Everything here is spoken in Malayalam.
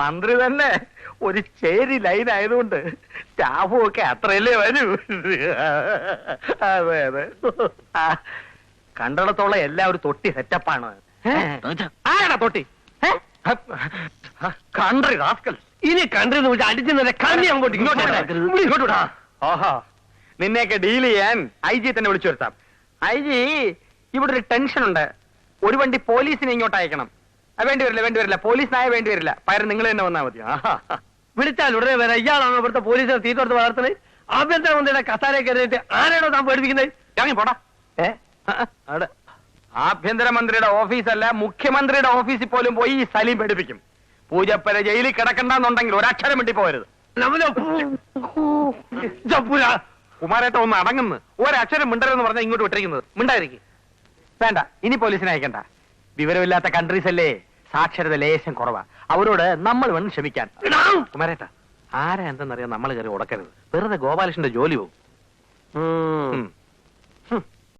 മന്ത്രി തന്നെ ഒരു ചേരി ലൈൻ ആയതുകൊണ്ട് സ്റ്റാഫും ഒക്കെ അത്രയല്ലേ വരൂ. അതെ അതെ, കണ്ടിടത്തോളം എല്ലാം ഒരു തൊട്ടി സെറ്റപ്പാണ്. ആരാ തൊട്ടി? Country rascal. ഇനി കൺട്രി അടിച്ചു കണ്ണി അങ്ങോട്ട് ഇങ്ങോട്ട്. ഓഹോ, നിന്നെയൊക്കെ ഡീൽ ചെയ്യാൻ ഐ ജി തന്നെ വിളിച്ചു വരുത്താം. ഐ ജി, ഇവിടെ ഒരു ടെൻഷൻ ഉണ്ട്. ഒരു വണ്ടി പോലീസിനെ ഇങ്ങോട്ട് അയക്കണം. വേണ്ടി വരില്ല, പോലീസിനായ വേണ്ടി വരില്ല. പകരം നിങ്ങൾ തന്നെ വന്നാൽ മതി. വിളിച്ചാൽ ഉടനെ വരാം. ഇയാളാണോ ഇവിടുത്തെ പോലീസിനെ തീർത്തെടുത്ത് വളർത്തുന്നത്? ആഭ്യന്തരമന്ത്രിയുടെ കസാര കയറിയിട്ട് ആരാണോ താൻ പേടിപ്പിക്കുന്നത്? ഇറങ്ങി പോടാ. അവിടെ ആഭ്യന്തരമന്ത്രിയുടെ ഓഫീസല്ല, മുഖ്യമന്ത്രിയുടെ ഓഫീസിൽ പോലും പോയി ഈ സലീം പേടിപ്പിക്കും. പൂജപ്പര ജയിലിൽ കിടക്കണ്ടെന്നുണ്ടെങ്കിൽ ഒരക്ഷരം വേണ്ടി പോകരുത്. കുമാരേട്ട ഒന്ന് അടങ്ങുന്നു. ഒരക്ഷരം മിണ്ടരെന്ന് പറഞ്ഞാൽ ഇങ്ങോട്ട് വിട്ടിരിക്കുന്നത്. മിണ്ടായിരിക്കും. വേണ്ട, ഇനി പോലീസിനെ അയക്കണ്ട. വിവരമില്ലാത്ത കൺട്രീസ് അല്ലേ, സാക്ഷരത ലേശം കുറവാ. അവരോട് നമ്മൾ വേണം ക്ഷമിക്കാൻ. കുമാരേട്ട, ആരാ എന്തെന്നറിയാൻ നമ്മൾ കയറി ഉടക്കരുത്. വെറുതെ ഗോപാലകൃഷ്ണന്റെ ജോലി പോകും.